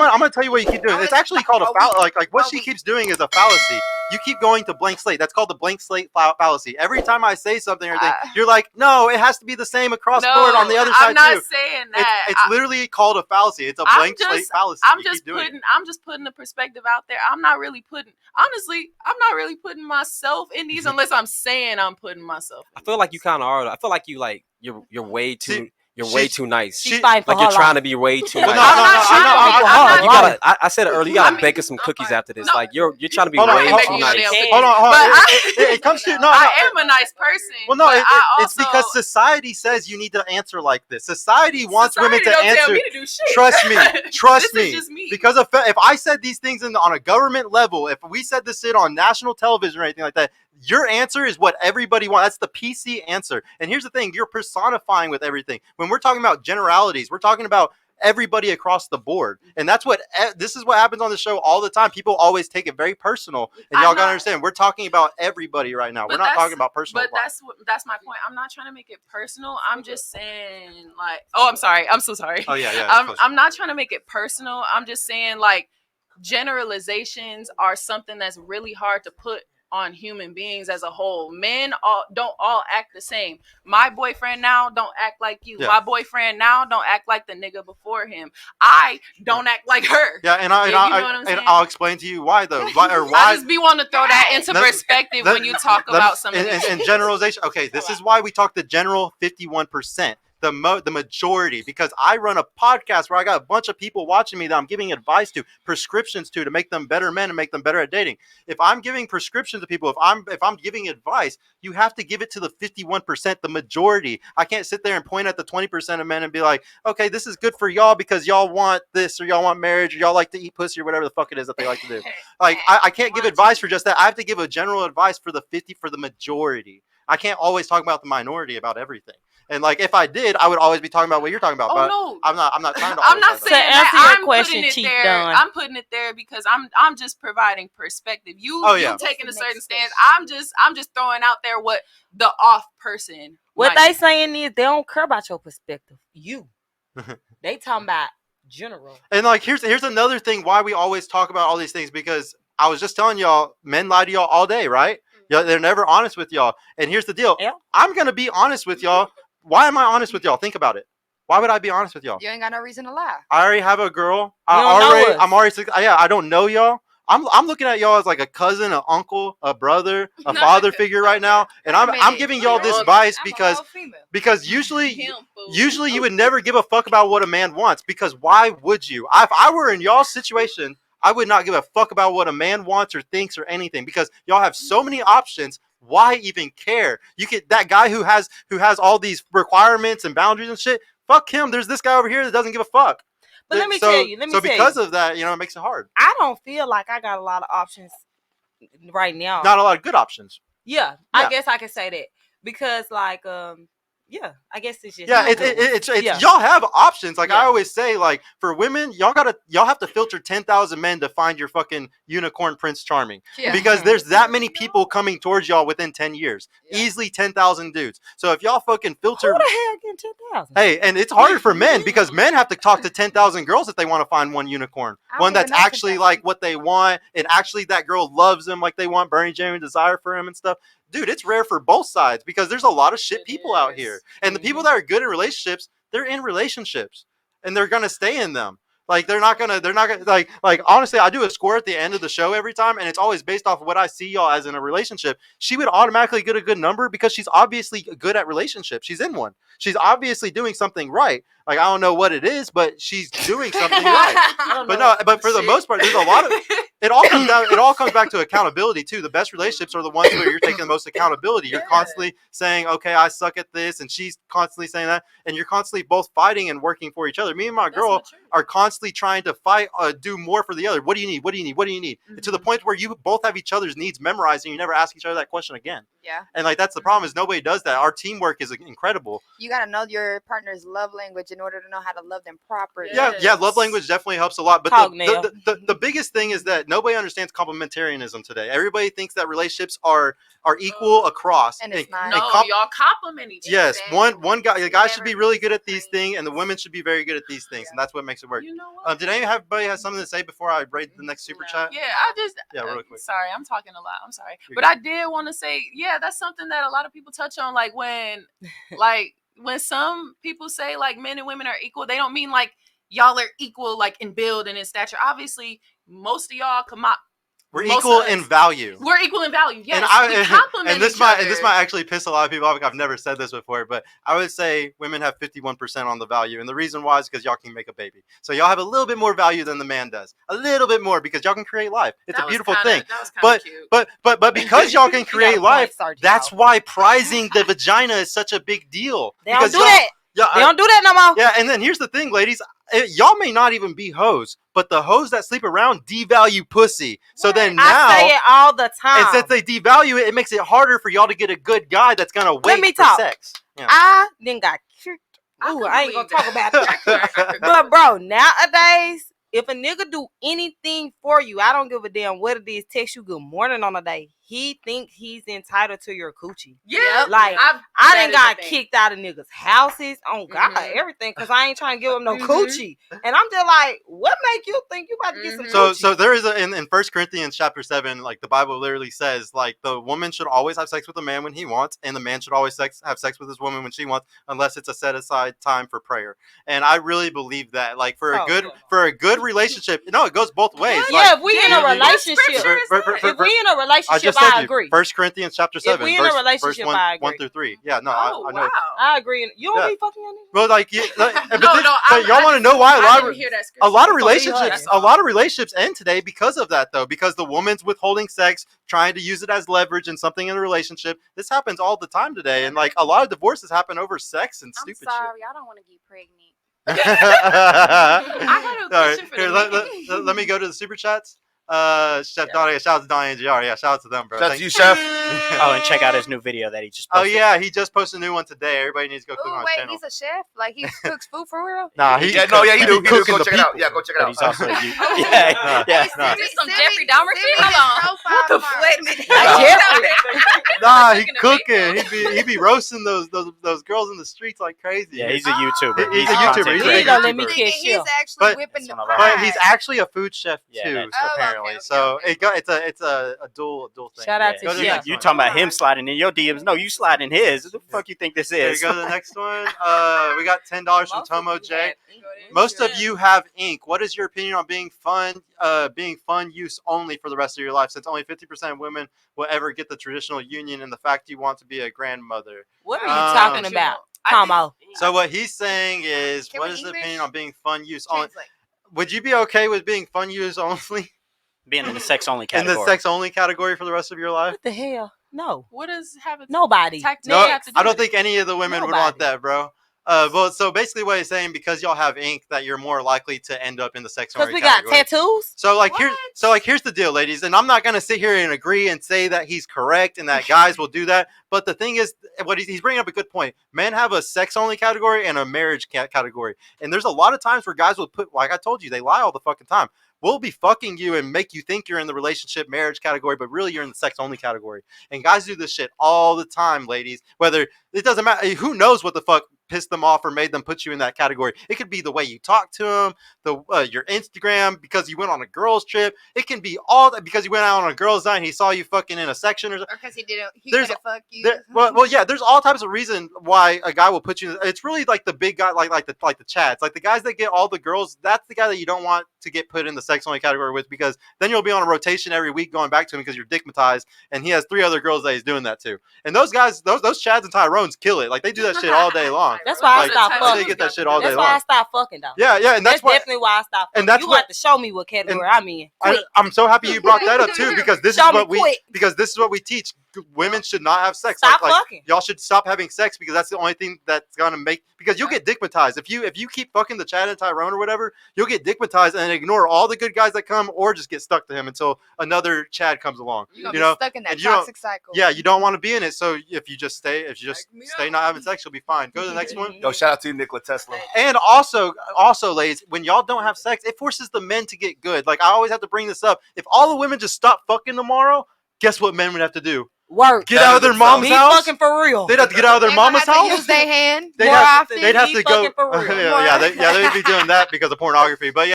I'm gonna tell you what you keep doing. It's actually called a fallacy. Like what she keeps doing is a fallacy. You keep going to blank slate. That's called the blank slate fallacy. Every time I say something or anything, you're like, no, it has to be the same across the board on the other side too. I'm not saying that. It's literally called a fallacy. It's a blank slate fallacy. I'm just putting the perspective out there. I'm not really putting myself in these unless I'm saying I'm putting myself. I feel like you kind of are. I feel like you're way too. You're way too nice. She's like you're trying to be way too nice. I said it earlier. You gotta bake us some cookies after this. Like you're trying to be way too nice. Hold on. It comes to I am a nice person. Well, no, it's because society says you need to answer like this. Society wants women to answer. Tell me to do shit. Trust me. Is just me. Because if I said these things on a government level, if we said this shit on national television or anything like that, your answer is what everybody wants. That's the PC answer. And here's the thing. You're personifying with everything. When we're talking about generalities, we're talking about everybody across the board. And this is what happens on the show all the time. People always take it very personal. And y'all got to understand, we're talking about everybody right now. We're not talking about personal. But that's my point. I'm not trying to make it personal. I'm just saying I'm sorry. I'm so sorry. Oh, yeah. I'm not trying to make it personal. I'm just saying generalizations are something that's really hard to put on human beings as a whole. Men don't all act the same. My boyfriend now don't act like you. Yeah. My boyfriend now don't act like the nigga before him. I don't act like her. Yeah, and I'll explain to you why though. Why? I just be wanting to throw that into perspective when you talk about something. And generalization. Okay, this is why we talk the general 51%. The majority, because I run a podcast where I got a bunch of people watching me that I'm giving advice to, prescriptions to make them better men and make them better at dating. If I'm giving prescriptions to people, if I'm giving advice, you have to give it to the 51%, the majority. I can't sit there and point at the 20% of men and be like, okay, this is good for y'all because y'all want this or y'all want marriage or y'all like to eat pussy or whatever the fuck it is that they like to do. Like I can't give advice for just that. I have to give a general advice for the majority. I can't always talk about the minority about everything. And if I did, I would always be talking about what you're talking about. But no. I'm not trying to. I'm not saying that. I'm putting it there. I'm putting it there because I'm just providing perspective. You taking a certain stance. I'm just throwing out there what the off person. What they saying is they don't care about your perspective. They talking about general. And here's another thing why we always talk about all these things, because I was just telling y'all, men lie to y'all all day, right? Yeah, they're never honest with y'all. And here's the deal. Yeah. I'm gonna be honest with y'all. Why am I honest with y'all? Think about it. Why would I be honest with y'all? You ain't got no reason to lie. I already have a girl. I don't know y'all. I'm looking at y'all as like a cousin, an uncle, a brother, a father figure right now, and I'm giving y'all this advice because usually you would never give a fuck about what a man wants, because why would you? If I were in y'all's situation, I would not give a fuck about what a man wants or thinks or anything, because y'all have so many options. Why even care? You get that guy who has all these requirements and boundaries and shit. Fuck him. There's this guy over here that doesn't give a fuck. But let me tell you. Because of that, it makes it hard. I don't feel like I got a lot of options right now. Not a lot of good options. Yeah. I guess I can say that because yeah, I guess it's just y'all have options. I always say, for women, y'all have to filter 10,000 men to find your fucking unicorn Prince Charming, because there's that many people coming towards y'all within 10 years, easily 10,000 dudes. So if y'all fucking filter, who the hell getting 10,000? Hey, and it's harder for men because men have to talk to 10,000 girls if they want to find one unicorn, one that's actually like what they want, and actually that girl loves them like they want Bernie genuine desire for him and stuff. Dude, it's rare for both sides because there's a lot of shit people out here. And the people that are good in relationships, they're in relationships and they're going to stay in them. They're not gonna, honestly, I do a score at the end of the show every time, and it's always based off of what I see y'all as in a relationship. She would automatically get a good number because she's obviously good at relationships. She's in one. She's obviously doing something right. I don't know what it is, but she's doing something right. But for the most part, there's a lot of, it all comes back to accountability too. The best relationships are the ones where you're taking the most accountability. You're constantly saying, okay, I suck at this, and she's constantly saying that, and you're constantly both fighting and working for each other. Me and my girl are constantly trying to fight, do more for the other. What do you need? What do you need? What do you need? Mm-hmm. To the point where you both have each other's needs memorized, and you never ask each other that question again. Yeah. And that's the problem, is nobody does that. Our teamwork is incredible. You got to know your partner's love language in order to know how to love them properly. Yeah, love language definitely helps a lot. But the biggest thing is that nobody understands complementarianism today. Everybody thinks that relationships are equal across. And it's not. No, y'all compliment each other. Yes, one guy, the guy should Never be really good at disagree. these things, and the women should be very good at these things, and that's what makes it work. You know what? Did anybody have something to say before I read the next super chat? Yeah, I just really quick. Sorry, I'm talking a lot. I'm sorry, You're but good. I did want to say, yeah, that's something that a lot of people touch on. Like when some people say like men and women are equal, they don't mean like y'all are equal like in build and in stature. Obviously, most of y'all We're most equal of us- in value. We're equal in value. Yes, we and, compliment and this each might other. and this might actually piss a lot of people off. I've never said this before, but I would say women have 51% on the value, and the reason why is because y'all can make a baby. So y'all have a little bit more value than the man does, a little bit more, because y'all can create life. It's That a was beautiful kinda- thing. that was kinda But cute. but because y'all can You got a create point, life, Sergio. that's why prizing the vagina is such a big deal. They don't Because do y'all- that. Yeah, They don't do that no more. yeah, and then here's the thing, ladies. Y'all may not even be hoes, but the hoes that sleep around devalue pussy. So then now, I say it all the time. and since they devalue it, it makes it harder for y'all to get a good guy that's gonna wait me for talk. sex. Yeah. I then got kicked. I Ooh, could I ain't gonna believe talk that. about that. But bro, nowadays, if a nigga do anything for you, I don't give a damn what it is. Text you good morning on a day. He think he's entitled to your coochie. Yeah, Like that I done is got the thing. kicked out of niggas' houses. On God, Mhm. everything, cause I ain't trying to give him no Mhm. coochie. And I'm just like, what make you think you about to get some Mhm. So coochie? there is in 1 Corinthians chapter 7, like the Bible literally says, like the woman should always have sex with the man when he wants, and the man should always have sex with his woman when she wants, unless it's a set aside time for prayer. And I really believe that, like for a good relationship, no, it goes both ways. What? Yeah, Like, if we Yeah, in a what relationship, scripture is that? if we in a I relationship, just I said agree. 1 Corinthians chapter 7, we in a verse relationship, 1, I 1 agree. through 3. Yeah, no, Oh I know. wow! I agree. You don't Yeah. be fucking your nigga. Well, like, but I y'all want to just- know why I didn't hear that scripture. a lot of It's gonna be relationships, honest. end today because of that, though. Because the woman's withholding sex, trying to use it as leverage in something in a relationship. This happens all the time today, and like a lot of divorces happen over sex and I'm stupid sorry, I don't want to get pregnant. shit. I had a question for Here, the let me go to the super chats. Chef Donnie, shout out to Donnie and JR. Yeah, shout out to them, bro. Shout out to you, Chef. Oh, and check out his new video that he just Oh posted. yeah, he just posted a new one today. Everybody needs to go click Oh on his wait, channel. he's a chef? Like he cooks food for real? Nah, Yeah, he do. cooking Go the check it out. people. Yeah, go check it But out. he's also a you. Oh, Yeah, yeah. Nah. Is this some Jeffrey Dahmer shit? Hold on. What the f- wait a minute. Nah, he Cooking the cooking. He be roasting those girls in the streets like crazy. Yeah, he's a YouTuber. He's a content YouTuber. He's a creator. big Don't let me YouTuber. catch you. He's actually But- whipping the That's one of pie. our- But he's actually a food chef Yeah, too, that's- Oh, apparently. okay, So okay. it's a dual thing. Shout out to Go to the Chef. next You one. talking about him sliding in your DMs? No, you sliding his. What the fuck you think this Here is? you go to the next one. We got $10 from Tomo J. Most of Yeah. you have ink. What is your opinion on being fun use only for the rest of your life? Since only 50% of women will ever get the traditional union, and the fact you want to be a grandmother. What are you Um, talking about, Tomo? So what he's saying is, Can what we is the English? opinion on being fun use only? Translate. Would you be okay with being fun use only Being in the sex only in category. the sex only category for the rest of your life? What the hell? No, What does have a nobody. tactic No, have to do I don't with it? think any of the women would want Nobody. that, bro. Well, so basically, what he's saying, because y'all have ink, that you're more likely to end up in the sex Because only we got category. tattoos. So like What? here's the deal, ladies, and I'm not gonna sit here and agree and say that he's correct and that guys will do that. But the thing is, what he's bringing up a good point. Men have a sex only category and a marriage category, and there's a lot of times where guys will put, like I told you, they lie all the fucking time. We'll be fucking you and make you think you're in the relationship marriage category, but really you're in the sex only category. And guys do this shit all the time, ladies. Whether it doesn't matter, who knows what the fuck pissed them off or made them put you in that category. It could be the way you talk to them, your Instagram, because you went on a girls trip. It can be all that because you went out on a girls night and he saw you fucking in a section or something. Or because he didn't. He There's- couldn't fuck you. Well, yeah. There's all types of reason why a guy will put you. It's really like the big guy, like the chads, like the guys that get all the girls. That's the guy that you don't want to get put in the sex only category with, because then you'll be on a rotation every week going back to him because you're dickmatized, and he has 3 other girls that he's doing that to. And those guys, those chads and Tyrones kill it. Like they do that shit all day long. That's why I Like, stopped they fucking. get that shit all day That's why I long. stopped fucking though. Yeah, and That's that's what. definitely why I stopped. and Fucking. that's You what- have to show me what category I'm in. Quick. I'm so happy you brought that up too, because this Show is me what we quick. because this is what we teach women should not have sex. Stop like fucking. y'all should stop having sex because that's the only thing that's gonna make because you'll get dickmatized if you keep fucking the Chad and Tyrone or whatever. You'll get dickmatized and ignore all the good guys that come or just get stuck to him until another Chad comes along. You're You gonna know, be stuck in that and you don't- toxic cycle. Yeah, you don't want to be in it. So if you just stay not having sex, you'll be fine. Go to the next one. Yo, shout out to you, Nikola Tesla. And also, ladies, when y'all don't have sex, it forces the men to get good. Like I always have to bring this up. If all the women just stop fucking tomorrow, guess what men would have to do? Work. Get out of their mom's Be house. fucking for real. They'd have to get out of their They're gonna mama's have to house. use their hand They'd more have, often. they'd have Be to go. fucking for real. Yeah, they'd be doing that because of pornography. But yeah.